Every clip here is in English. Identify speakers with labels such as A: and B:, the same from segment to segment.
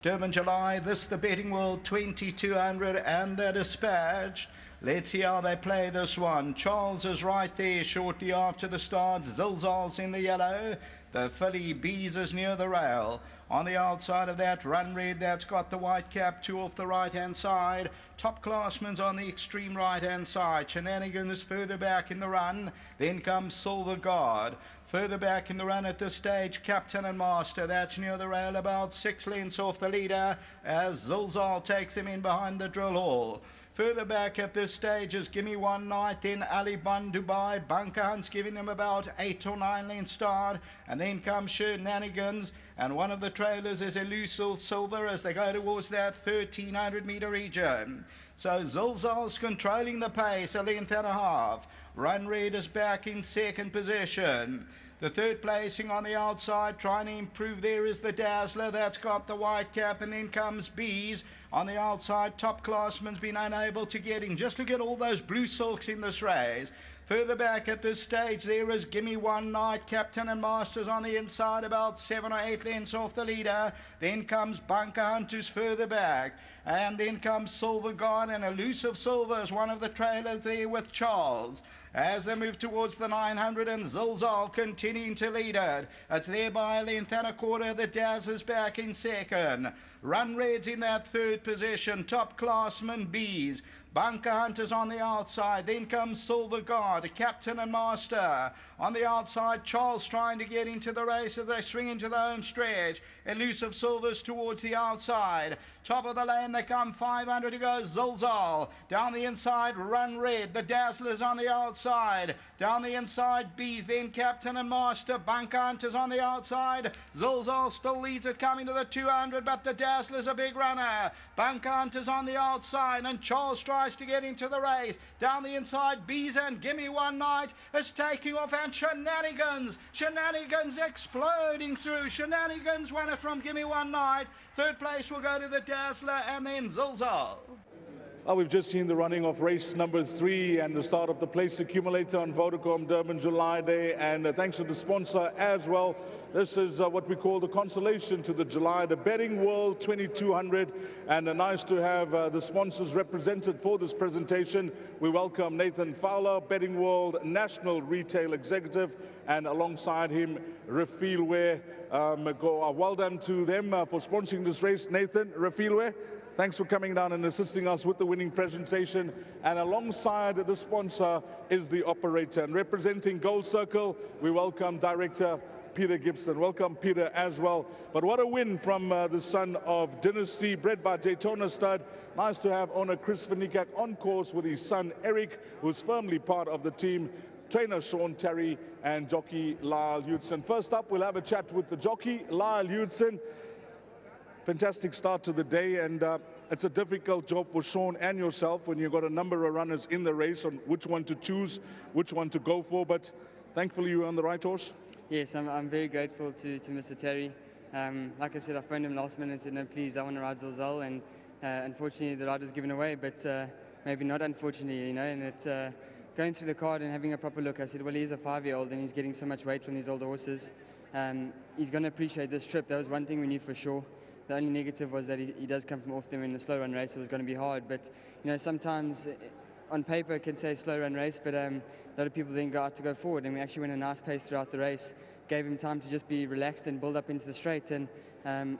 A: Durban, July, this the Betting World 2200 and they're dispatched. Let's see how they play this one. Charles is right there shortly after the start. Zilzal's in the yellow. The filly Bees is near the rail. On the outside of that, Run Red, that's got the white cap, two off the right-hand side. Top Classman's on the extreme right-hand side. Shenanigans further back in the run. Then comes Silver Guard. Further back in the run at this stage, Captain and Master. That's near the rail, about 6 lengths off the leader as Zilzal takes him in behind the drill hall. Further back at this stage is Gimme One Night, then Ali Bun Dubai. Bunker Hunt's giving them about 8 or 9 lengths start. And then comes Shenanigans. And one of the trailers is Elusive Silver as they go towards that 1300 meter region. So Zilzal's controlling the pace, a length and a half. Run Red is back in second position. The third placing on the outside, trying to improve there is the Dazzler. That's got the white cap, and then comes Bees. On the outside, Top Classman's been unable to get in. Just look at all those blue silks in this race. Further back at this stage, there is Gimme One Night, Captain and Masters on the inside, about 7 or 8 lengths off the leader. Then comes Bunker Hunt, who's further back. And then comes Silver Guard, and Elusive Silver is one of the trailers there with Charles. As they move towards the 900, and Zilzal continuing to lead it. It's there by a length and a quarter. The Dazzler's back in second. Run Red's in that third position. Top Classman Bees. Bunker Hunters on the outside. Then comes Silver Guard, Captain and Master. On the outside, Charles trying to get into the race as they swing into the home stretch. Elusive Silver's towards the outside. Top of the lane, they come 500 to go. Zilzal. Down the inside, Run Red. The Dazzler's on the outside. Down the inside, Bees. Then Captain and Master. Bunker Hunters on the outside. Zilzal still leads it coming to the 200, but the Dazzler's a big runner. Bunker Hunters on the outside, and Charles tries to get into the race. Down the inside, Bees and Gimme One Night is taking off, and Shenanigans exploding through. Shenanigans won it from Gimme One Night. Third place will go to the Dazzler and then Zilzal.
B: We've just seen the running of race number 3 and the start of the place accumulator on Vodacom Durban July Day, and thanks to the sponsor as well. This is what we call the consolation to the July, the Betting World 2200, and nice to have the sponsors represented for this presentation. We welcome Nathan Fowler, Betting World National Retail Executive, and alongside him, Refilwe. Well done to them for sponsoring this race. Nathan, Refilwe, thanks for coming down and assisting us with the winning presentation. And alongside the sponsor is the operator. And representing Gold Circle, we welcome Director Peter Gibson. Welcome, Peter, as well. But what a win from the son of Dynasty, bred by Daytona Stud. Nice to have owner Chris Vanicak on course with his son Eric, who's firmly part of the team. Trainer Sean Terry and jockey Lyle Hudson. First up, we'll have a chat with the jockey, Lyle Hudson. Fantastic start to the day, and it's a difficult job for Sean and yourself when you've got a number of runners in the race on which one to choose, which one to go for, but thankfully you were on the right horse.
C: Yes, I'm very grateful to Mr. Terry. Like I said, I phoned him last minute and said, no, please, I want to ride Zilzal, and unfortunately the ride was given away, but maybe not unfortunately, you know, and it's going through the card and having a proper look, I said, well, he's a 5-year-old and he's getting so much weight from these older horses. He's going to appreciate this trip. That was one thing we knew for sure. The only negative was that he does come from off them in a slow run race, so it was going to be hard. But, you know, sometimes on paper it can say slow run race, but a lot of people then go out to go forward, and we actually went a nice pace throughout the race, gave him time to just be relaxed and build up into the straight. And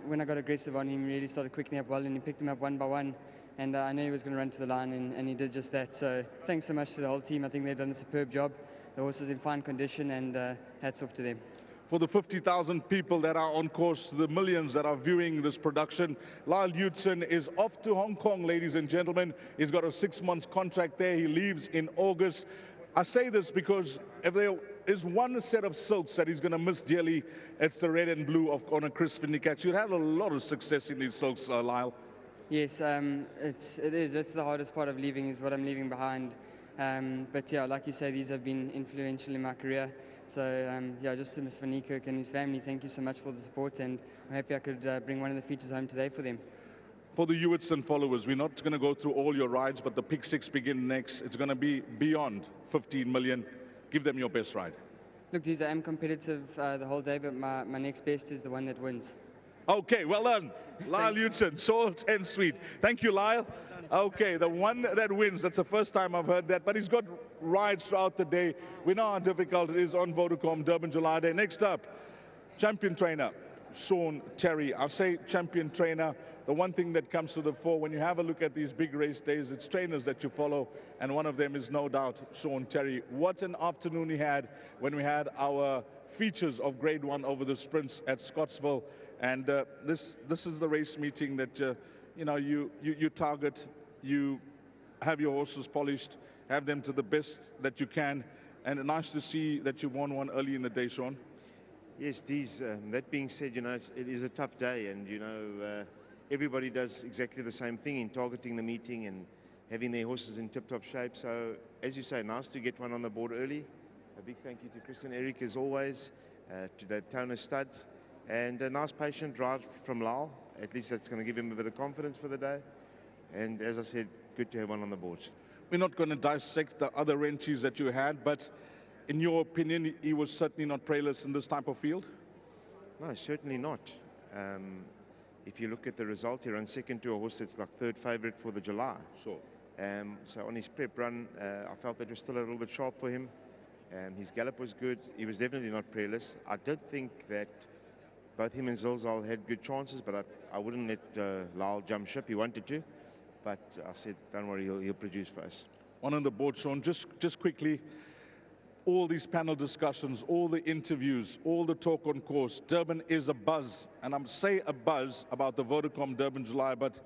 C: when I got aggressive on him, he really started quickening up well, and he picked him up one by one. And I knew he was going to run to the line, and he did just that. So thanks so much to the whole team. I think they've done a superb job. The horse was in fine condition, and hats off to them.
B: For the 50,000 people that are on course, the millions that are viewing this production, Lyle Hudson is off to Hong Kong, ladies and gentlemen. He's got a 6-month contract there. He leaves in August. I say this because if there is one set of silks that he's going to miss dearly, it's the red and blue of owner Chris Vanicak. You'd have a lot of success in these silks, Lyle.
C: Yes, it is. That's the hardest part of leaving, is what I'm leaving behind. But yeah, like you say, these have been influential in my career. So yeah, just to Mr. Vanicak and his family, thank you so much for the support, and I'm happy I could bring one of the features home today for them.
B: For the Hewitson followers, we're not going to go through all your rides, but the Pick 6 begin next. It's going to be beyond 15 million. Give them your best ride.
C: Look, these I am competitive the whole day, but my next best is the one that wins.
B: Okay, well done. Lyle Hudson, short and sweet. Thank you, Lyle. Okay, the one that wins, that's the first time I've heard that, but he's got rides throughout the day. We know how difficult it is on Vodacom, Durban, July Day. Next up, champion trainer, Sean Terry. I'll say champion trainer. The one thing that comes to the fore when you have a look at these big race days, it's trainers that you follow, and one of them is no doubt Sean Terry. What an afternoon he had when we had our features of Grade 1 over the sprints at Scottsville. And this is the race meeting that you target, you have your horses polished, have them to the best that you can, and nice to see that you won one early in the day, Sean.
D: Yes, Dees, that being said, it is a tough day, and everybody does exactly the same thing in targeting the meeting and having their horses in tip-top shape. So, as you say, nice to get one on the board early. A big thank you to Chris and Eric, as always, to Daytona Stud, and a nice patient ride from Lyle. At least that's going to give him a bit of confidence for the day. And as I said, good to have one on the board.
B: We're not going to dissect the other entries that you had, but in your opinion, he was certainly not prey-less in this type of field?
D: No, certainly not. If you look at the result, he ran second to a horse that's like third favourite for the July.
B: Sure.
D: So on his prep run, I felt that it was still a little bit sharp for him. His gallop was good. He was definitely not prey-less. I did think that both him and Zilzal had good chances, but I wouldn't let Lyle jump ship. He wanted to, but I said, don't worry, he'll produce for us.
B: One on the board, Sean, just quickly, all these panel discussions, all the interviews, all the talk on course, Durban is a buzz, and I'm say a buzz about the Vodacom Durban July, but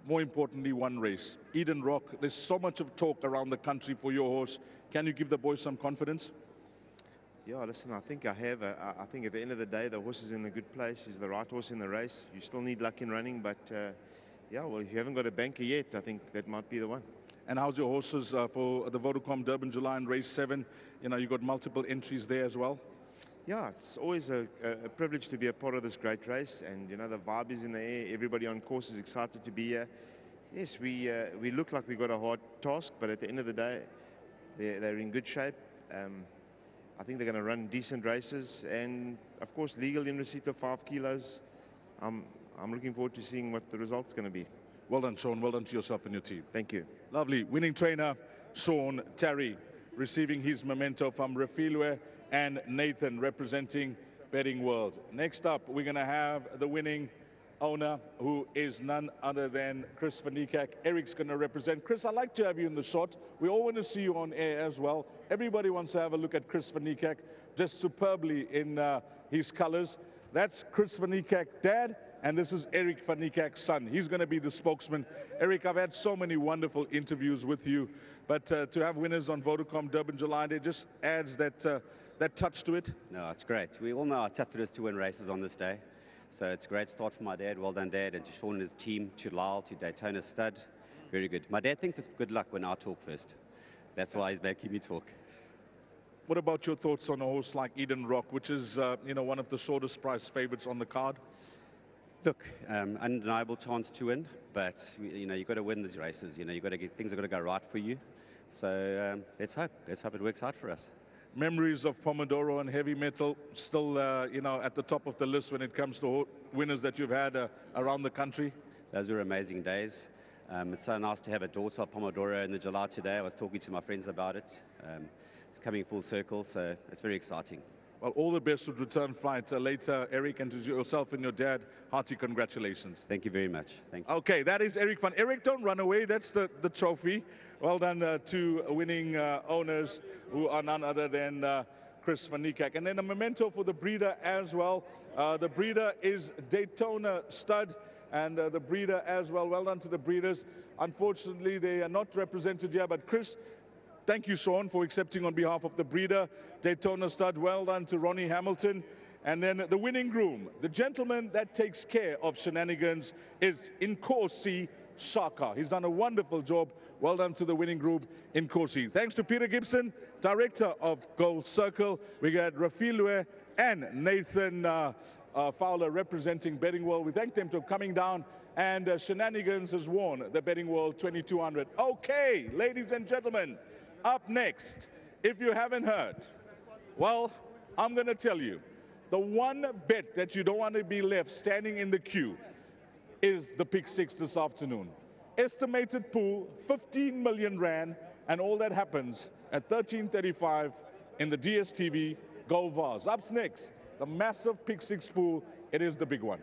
B: more importantly, one race. Eden Rock, there's so much of talk around the country for your horse. Can you give the boys some confidence?
D: Yeah, listen, I think I have. I think at the end of the day, the horse is in a good place. He's the right horse in the race. You still need luck in running, but yeah, well, if you haven't got a banker yet, I think that might be the one.
B: And how's your horses for the Vodacom Durban July and race 7? You got multiple entries there as well.
D: Yeah, it's always a privilege to be a part of this great race, and the vibe is in the air. Everybody on course is excited to be here. Yes, we look like we got a hard task, but at the end of the day, they're in good shape. I think they're going to run decent races, and of course, legal in receipt of 5 kilos. I'm looking forward to seeing what the result's going to be.
B: Well done, Sean. Well done to yourself and your team.
D: Thank you.
B: Lovely. Winning trainer, Sean Terry, receiving his memento from Refilwe and Nathan, representing Betting World. Next up, we're going to have the winning owner, who is none other than Chris van Niekerk. Eric's going to represent. Chris, I'd like to have you in the shot. We all want to see you on air as well. Everybody wants to have a look at Chris van Niekerk, just superbly in his colors. That's Chris van Niekerk, dad, and this is Eric van Niekerk's son. He's going to be the spokesman. Eric, I've had so many wonderful interviews with you, but to have winners on Vodacom Durban July Day just adds that touch to it.
E: No, it's great. We all know how tough it is to win races on this day. So it's a great start for my dad. Well done, Dad, and to Sean and his team, to Lyle, to Daytona Stud. Very good. My dad thinks it's good luck when I talk first. That's why he's making me talk.
B: What about your thoughts on a horse like Eden Rock, which is one of the shortest price favorites on the card?
E: Look, undeniable chance to win, but you've got to win these races. You've got to get, things are going to go right for you. So let's hope it works out for us.
B: Memories of Pomodoro and Heavy Metal still, at the top of the list when it comes to winners that you've had around the country?
E: Those were amazing days. It's so nice to have a daughter of Pomodoro in the July today. I was talking to my friends about it. It's coming full circle, so it's very exciting.
B: Well, all the best with return flight later, Eric, and to yourself and your dad, hearty congratulations.
E: Thank you very much. Thank you.
B: Okay, that is Eric van. Eric, don't run away. That's the trophy. Well done to winning owners who are none other than Chris van Niekerk. And then a memento for the breeder as well. The breeder is Daytona Stud, and the breeder as well. Well done to the breeders. Unfortunately, they are not represented here, but Chris, thank you, Sean, for accepting on behalf of the breeder. Daytona Stud, well done to Ronnie Hamilton. And then the winning groom, the gentleman that takes care of Shenanigans, is Nkosi Shaka. He's done a wonderful job. Well done to the winning group in Nkosi. Thanks to Peter Gibson, director of Gold Circle. We got Refilwe and Nathan Fowler representing Betting World. We thank them for coming down, and Shenanigans has won the Betting World 2200. Okay, ladies and gentlemen, up next, if you haven't heard, well, I'm going to tell you. The one bet that you don't want to be left standing in the queue is the pick six this afternoon. Estimated pool, 15 million rand, and all that happens at 13:35 in the DSTV Gold Vase. Up next, the massive pick six pool. It is the big one.